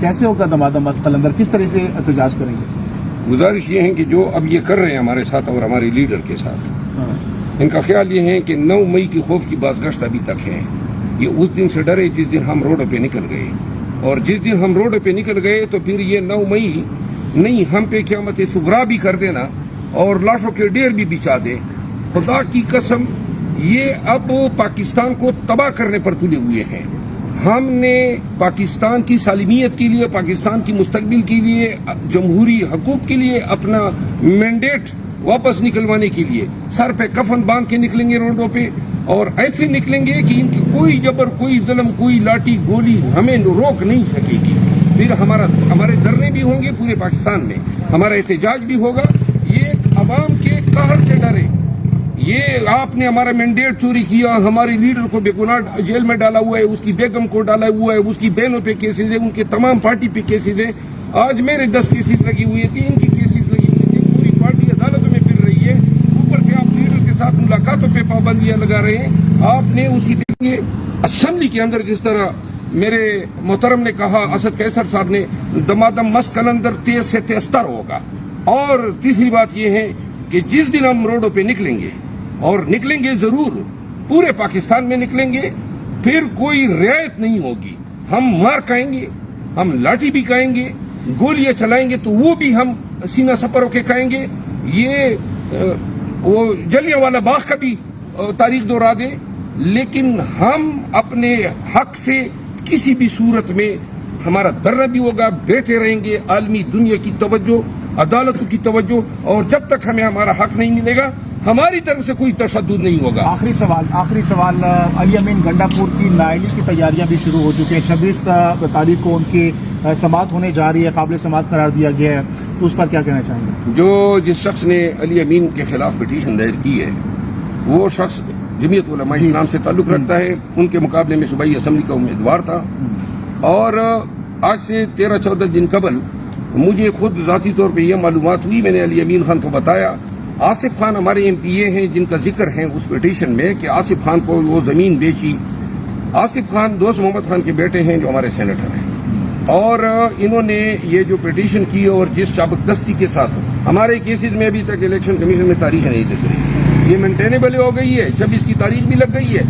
کیسے ہوگا دمادم مسجد قلندر، کس طرح سے احتجاج کریں گے؟ گزارش یہ ہے کہ جو اب یہ کر رہے ہیں ہمارے ساتھ اور ہمارے لیڈر کے ساتھ، ان کا خیال یہ ہے کہ 9 مئی کی خوف کی بازگشت ابھی تک ہے. یہ اس دن سے ڈرے جس دن ہم روڈ پہ نکل گئے، اور جس دن ہم روڈ پہ نکل گئے تو پھر یہ 9 مئی نہیں ہم پہ قیامت صغریٰ بھی کر دینا اور لاشوں کے ڈھیر بھی بچھا دے. خدا کی قسم یہ اب پاکستان کو تباہ کرنے پر تلے ہوئے ہیں. ہم نے پاکستان کی سالمیت کے لیے، پاکستان کی مستقبل کے لیے، جمہوری حقوق کے لیے اپنا مینڈیٹ واپس نکلوانے کے لیے سر پہ کفن باندھ کے نکلیں گے روڈوں پہ، اور ایسے نکلیں گے کہ ان کی کوئی جبر، کوئی ظلم، کوئی لاٹھی گولی ہمیں روک نہیں سکے گی. پھر ہمارے دھرنے بھی ہوں گے پورے پاکستان میں، ہمارا احتجاج بھی ہوگا. یہ عوام کے قہر سے ڈرے. یہ آپ نے ہمارا مینڈیٹ چوری کیا، ہمارے لیڈر کو بے گناہ جیل میں ڈالا ہوا ہے، اس کی بیگم کو ڈالا ہوا ہے، اس کی بہنوں پہ کیسز ہیں، ان کے تمام پارٹی پہ کیسز ہیں. آج میرے 10 کیسز لگی ہوئی ہیں، 3 کی کیسز لگی ہوئی ہیں. پوری پارٹی عدالتوں میں پھر رہی ہے. اوپر سے آپ لیڈر کے ساتھ ملاقاتوں پہ پابندیاں لگا رہے ہیں. آپ نے اس کی اسمبلی کے اندر جس طرح میرے محترم نے کہا، اسد قیصر صاحب نے، دمادم مسجد قلندر 23 سے 73 ہوگا. اور تیسری بات یہ ہے کہ جس دن ہم روڈوں پہ نکلیں گے، اور نکلیں گے ضرور، پورے پاکستان میں نکلیں گے، پھر کوئی رعایت نہیں ہوگی. ہم مار کھائیں گے، ہم لاٹھی بھی کھائیں گے، گولیاں چلائیں گے تو وہ بھی ہم سینہ سپر ہو کے کھائیں گے. یہ وہ جلیانوالہ باغ کا بھی تاریخ دہرا دیں، لیکن ہم اپنے حق سے کسی بھی صورت میں ہمارا دھرنا بھی ہوگا. بیٹھے رہیں گے. عالمی دنیا کی توجہ، عدالتوں کی توجہ، اور جب تک ہمیں ہمارا حق نہیں ملے گا ہماری طرف سے کوئی تشدد نہیں ہوگا. آخری سوال علی امین گنڈا پور کی نائلی کی تیاریاں بھی شروع ہو چکی ہیں. 26 تاریخ کو ان کی سماعت ہونے جا رہی ہے، قابل سماعت قرار دیا گیا ہے، تو اس پر کیا کہنا چاہیں گے؟ جس شخص نے علی امین کے خلاف پٹیشن دائر کی ہے وہ شخص جمعیت علماء اسلام سے تعلق رکھتا ہے. ان کے مقابلے میں صوبائی اسمبلی کا امیدوار تھا. اور آج سے 13-14 دن قبل مجھے خود ذاتی طور پہ یہ معلومات ہوئی. میں نے علی امین خان کو بتایا. آصف خان ہمارے ایم پی اے ہیں جن کا ذکر ہے اس پٹیشن میں کہ آصف خان کو وہ زمین بیچی. آصف خان دوست محمد خان کے بیٹے ہیں جو ہمارے سینیٹر ہیں، اور انہوں نے یہ جو پٹیشن کی اور جس چابکدستی کے ساتھ ہمارے کیسز میں ابھی تک الیکشن کمیشن میں تاریخ نہیں لگ رہی. یہ مینٹینیبل ہو گئی ہے. 26 کی تاریخ بھی لگ گئی ہے.